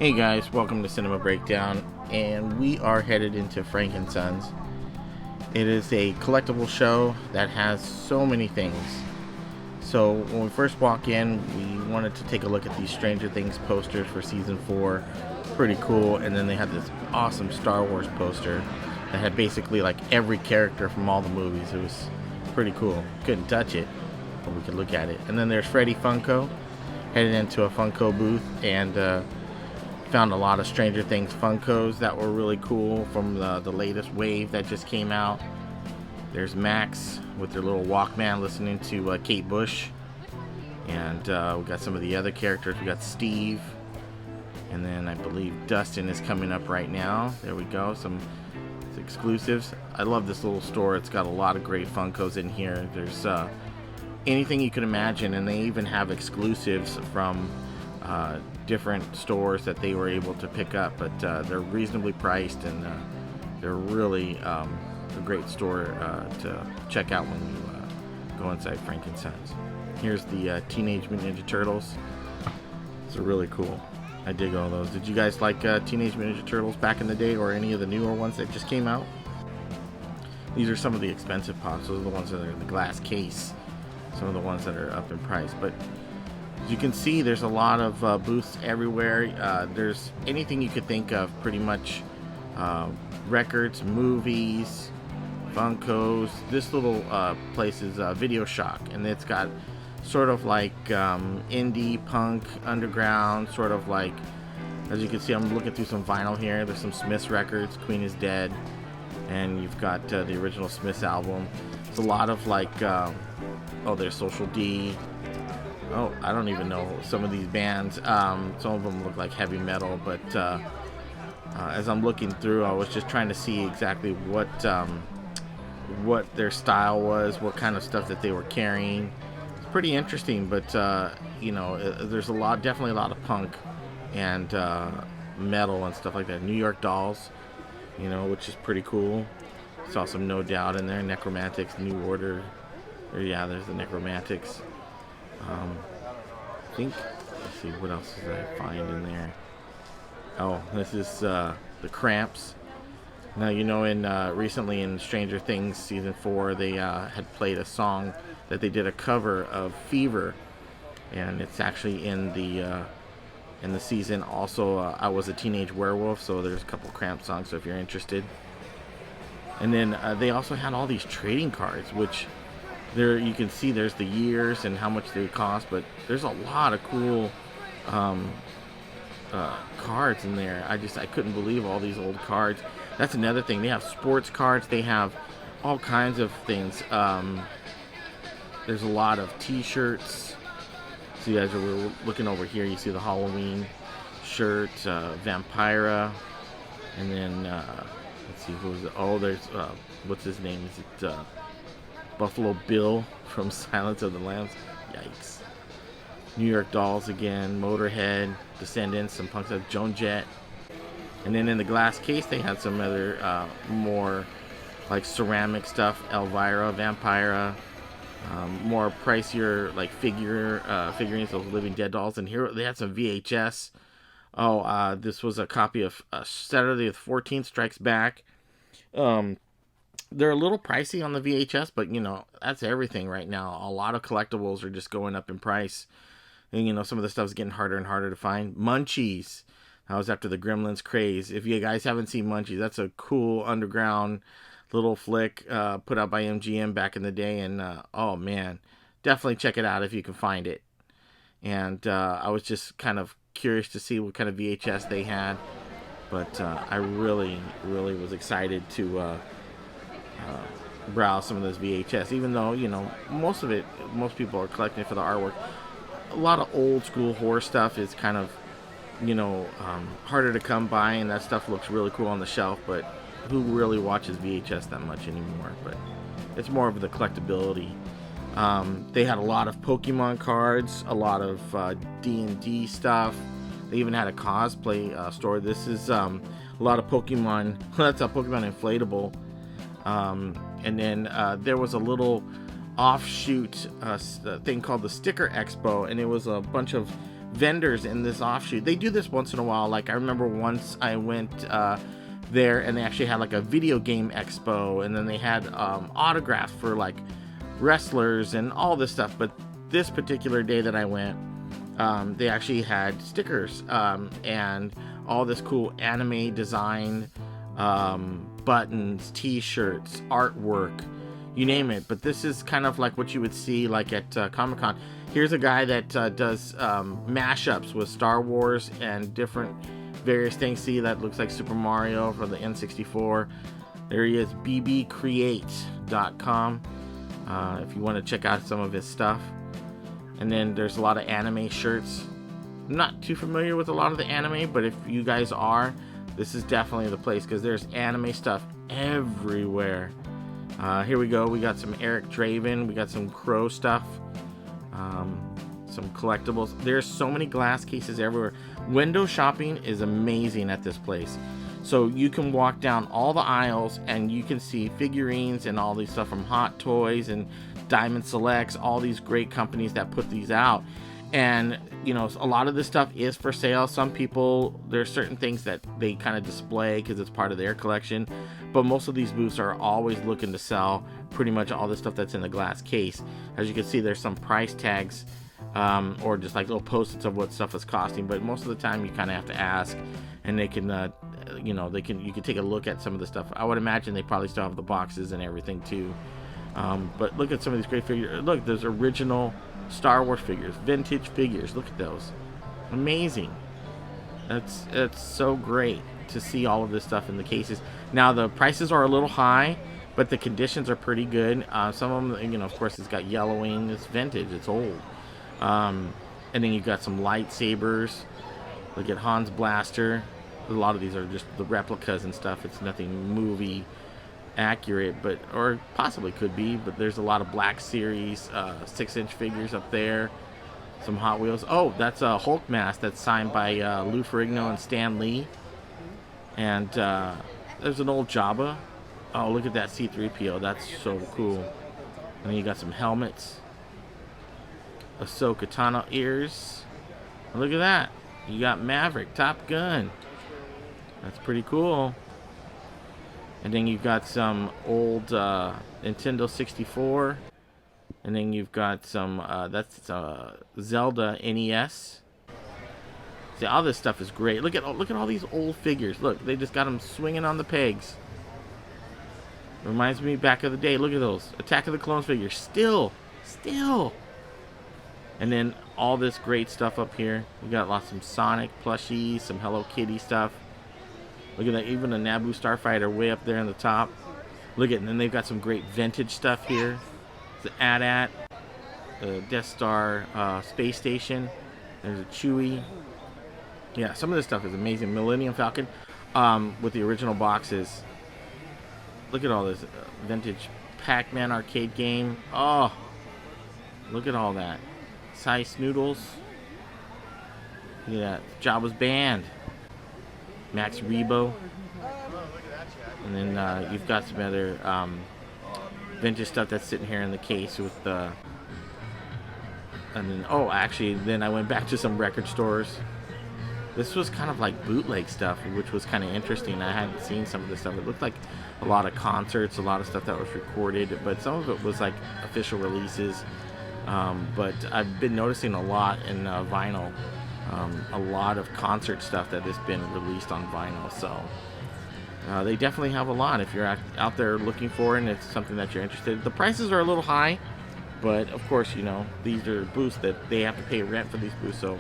Hey guys, welcome to Cinema Breakdown, and we are headed into Frankensons. It is a collectible show that has so many things. So when we first walk in, we wanted to take a look at these Stranger Things posters for season 4. Pretty cool. And then they had this awesome Star Wars poster that had basically like every character from all the movies. It was pretty cool. Couldn't touch it, but we could look at it. And then there's Freddy Funko. Headed into a Funko booth and found a lot of Stranger Things Funkos that were really cool from the latest wave that just came out. There's Max with their little Walkman listening to Kate Bush. And we got some of the other characters. We got Steve. And then I believe Dustin is coming up right now. There we go. Some exclusives. I love this little store. It's got a lot of great Funkos in here. There's anything you could imagine. And they even have exclusives from different stores that they were able to pick up. But they're reasonably priced. And they're really a great store to check out when you go inside Frankensons. Here's the Teenage Mutant Ninja Turtles. These are really cool. I dig all those. Did you guys like Teenage Mutant Ninja Turtles back in the day, or any of the newer ones that just came out? These are some of the expensive pops. Those are the ones that are in the glass case. Some of the ones that are up in price. But as you can see, there's a lot of booths everywhere. There's anything you could think of, pretty much. Records, movies, Funkos. This little place is Video Shock, and it's got sort of like indie, punk, underground, sort of like, as you can see, I'm looking through some vinyl here. There's some Smiths records, Queen is Dead, and you've got the original Smiths album. It's a lot of like, oh, there's Social D. Oh, I don't even know some of these bands. Some of them look like heavy metal, but as I'm looking through, I was just trying to see exactly what their style was, what kind of stuff that they were carrying. It's pretty interesting, but you know, there's definitely a lot of punk and metal and stuff like that. New York Dolls, you know, which is pretty cool. Saw some No Doubt in there. Necromantics, New Order. Yeah, there's the Necromantics. I think, let's see, what else did I find in there? Oh, this is the Cramps. Now, you know, recently in Stranger Things season 4, they had played a song that they did a cover of Fever, and it's actually in the season. Also, I Was a Teenage Werewolf, so there's a couple Cramp songs, so if you're interested. And then they also had all these trading cards, which there you can see there's the years and how much they cost, but there's a lot of cool cards in there. I couldn't believe all these old cards. That's another thing. They have sports cards. They have all kinds of things. There's a lot of t-shirts. So you guys are looking over here. You see the Halloween shirt, Vampira, and then let's see who's. Oh, there's what's his name? Is it Buffalo Bill from Silence of the Lambs? Yikes. New York Dolls again, Motorhead, Descendants, some punk stuff, Joan Jett. And then in the glass case, they had some other more like ceramic stuff, Elvira, Vampira, more pricier like figurines, those Living Dead dolls. And here they had some VHS. Oh, this was a copy of Saturday the 14th Strikes Back. They're a little pricey on the VHS, but you know, that's everything right now. A lot of collectibles are just going up in price. And you know, some of the stuff's getting harder and harder to find. Munchies. That was after the Gremlins craze. If you guys haven't seen Munchies, that's a cool underground little flick put out by MGM back in the day. And oh man, definitely check it out if you can find it. And I was just kind of curious to see what kind of VHS they had. But I really, really was excited to browse some of those VHS. Even though, you know, most people are collecting it for the artwork. A lot of old school horror stuff is kind of, you know, harder to come by, and that stuff looks really cool on the shelf, but who really watches VHS that much anymore? But it's more of the collectability. They had a lot of Pokemon cards, a lot of D&D stuff. They even had a cosplay store. This is a lot of Pokemon. That's a Pokemon inflatable. And then there was a little offshoot thing called the Sticker Expo, and it was a bunch of vendors in this offshoot. They do this once in a while. Like I remember once I went there and they actually had like a video game expo, and then they had autographs for like wrestlers and all this stuff. But this particular day that I went, they actually had stickers and all this cool anime design buttons, t-shirts, artwork, you name it. But this is kind of like what you would see like at Comic-Con. Here's a guy that does mashups with Star Wars and different various things. See, that looks like Super Mario for the N64. There he is, bbcreate.com, if you want to check out some of his stuff. And then there's a lot of anime shirts. I'm not too familiar with a lot of the anime, but if you guys are, this is definitely the place, because there's anime stuff everywhere. Here we go. We got some Eric Draven. We got some Crow stuff. Some collectibles. There's so many glass cases everywhere. Window shopping is amazing at this place. So you can walk down all the aisles and you can see figurines and all these stuff from Hot Toys and Diamond Selects, all these great companies that put these out. And you know, a lot of this stuff is for sale. Some people, there's certain things that they kind of display because it's part of their collection, but most of these booths are always looking to sell pretty much all the stuff that's in the glass case. As you can see, there's some price tags or just like little post-its of what stuff is costing, but most of the time you kind of have to ask, and they can you know, you can take a look at some of the stuff. I would imagine they probably still have the boxes and everything too. But look at some of these great figures. Look, there's original Star Wars figures, vintage figures. Look at those, amazing. It's so great to see all of this stuff in the cases. Now the prices are a little high, but the conditions are pretty good. Some of them, you know, of course, it's got yellowing. It's vintage. It's old. And then you've got some lightsabers. Look at Han's blaster. A lot of these are just the replicas and stuff. It's nothing movie accurate, but or possibly could be. But there's a lot of Black Series 6-inch figures up there. Some Hot Wheels. Oh, that's a Hulk mask that's signed by Lou Ferrigno and Stan Lee. And there's an old Jabba. Oh, look at that C-3PO. That's so cool. And then you got some helmets. Ahsoka Tano ears. Look at that. You got Maverick, Top Gun. That's pretty cool. And then you've got some old Nintendo 64. And then you've got some, that's Zelda NES. See, all this stuff is great. Look at all these old figures. Look, they just got them swinging on the pegs. Reminds me back of the day. Look at those Attack of the Clones figures. Still. And then all this great stuff up here. We got lots of Sonic plushies, some Hello Kitty stuff. Look at that, even a Naboo Starfighter way up there in the top. Look at, and then they've got some great vintage stuff here. The AT-AT, the Death Star space station. There's a Chewie. Yeah, some of this stuff is amazing. Millennium Falcon with the original boxes. Look at all this vintage Pac-Man arcade game. Oh, look at all that. Sice Noodles. Yeah, Jabba's band. Max Rebo. And then you've got some other vintage stuff that's sitting here in the case with the. And then, oh, actually, then I went back to some record stores. This was kind of like bootleg stuff, which was kind of interesting. I hadn't seen some of this stuff. It looked like a lot of concerts, a lot of stuff that was recorded, but some of it was like official releases. But I've been noticing a lot in vinyl, a lot of concert stuff that has been released on vinyl. So they definitely have a lot if you're out there looking for it and it's something that you're interested in. The prices are a little high, but of course, you know, these are booths that they have to pay rent for these booths, so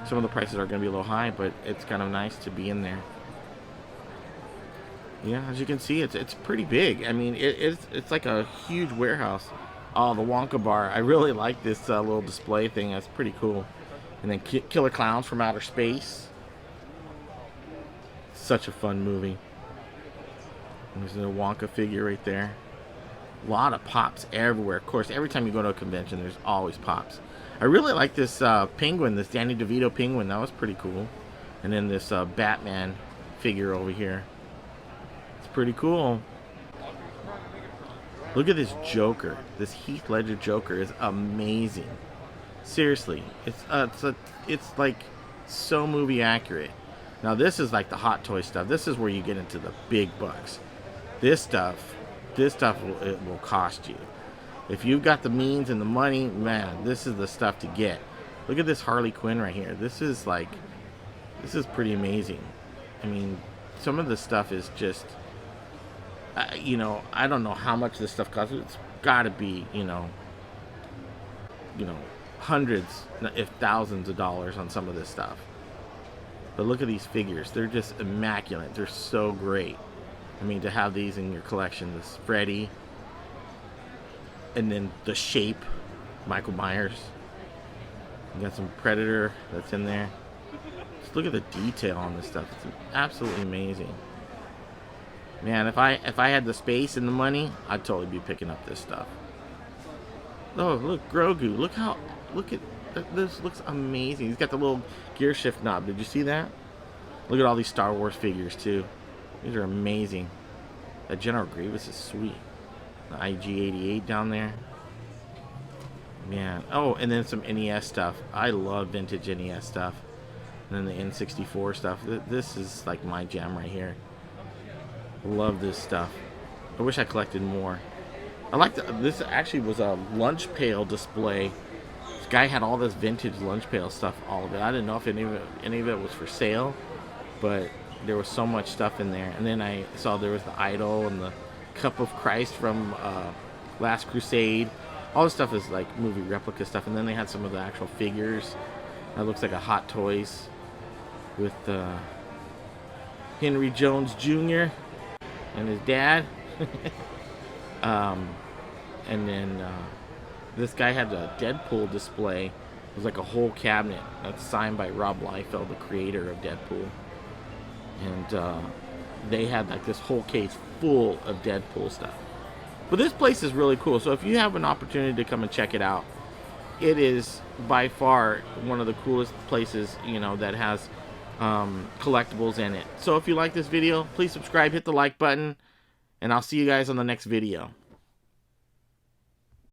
some of the prices are going to be a little high, but it's kind of nice to be in there. Yeah, as you can see, it's pretty big. I mean, it's like a huge warehouse. Oh, the Wonka bar. I really like this little display thing. That's pretty cool. And then Killer Clowns from Outer Space. Such a fun movie. And there's a Wonka figure right there. A lot of pops everywhere. Of course, every time you go to a convention, there's always pops. I really like this penguin, this Danny DeVito penguin. That was pretty cool. And then this Batman figure over here. It's pretty cool. Look at this Joker. This Heath Ledger Joker is amazing. Seriously, it's like so movie accurate. Now this is like the hot toy stuff. This is where you get into the big bucks. This stuff, it will cost you. If you've got the means and the money, man, this is the stuff to get. Look at this Harley Quinn right here. This is pretty amazing. I mean, some of the stuff is just, you know, I don't know how much this stuff costs. It's got to be, you know, hundreds, if thousands of dollars on some of this stuff. But look at these figures. They're just immaculate. They're so great. I mean, to have these in your collection, this Freddy, and then the Shape, Michael Myers. You got some Predator that's in there. Just look at the detail on this stuff. It's absolutely amazing. Man, if I had the space and the money, I'd totally be picking up this stuff. Oh, look, Grogu. Look at this. Looks amazing. He's got the little gear shift knob. Did you see that? Look at all these Star Wars figures too. These are amazing. That General Grievous is sweet. The IG-88 down there. Man. Oh, and then some NES stuff. I love vintage NES stuff. And then the N64 stuff. This is like my jam right here. Love this stuff. I wish I collected more. I like this actually was a lunch pail display. This guy had all this vintage lunch pail stuff, all of it. I didn't know if any of it was for sale, but there was so much stuff in there. And then I saw there was the idol and the Cup of Christ from Last Crusade. All this stuff is like movie replica stuff. And then they had some of the actual figures. That looks like a Hot Toys with Henry Jones Jr. and his dad. And then this guy had a Deadpool display. It was like a whole cabinet that's signed by Rob Liefeld, the creator of Deadpool. And they had like this whole case full of Deadpool stuff. But this place is really cool. So if you have an opportunity to come and check it out, it is by far one of the coolest places, you know, that has collectibles in it. So if you like this video, please subscribe, hit the like button, and I'll see you guys on the next video.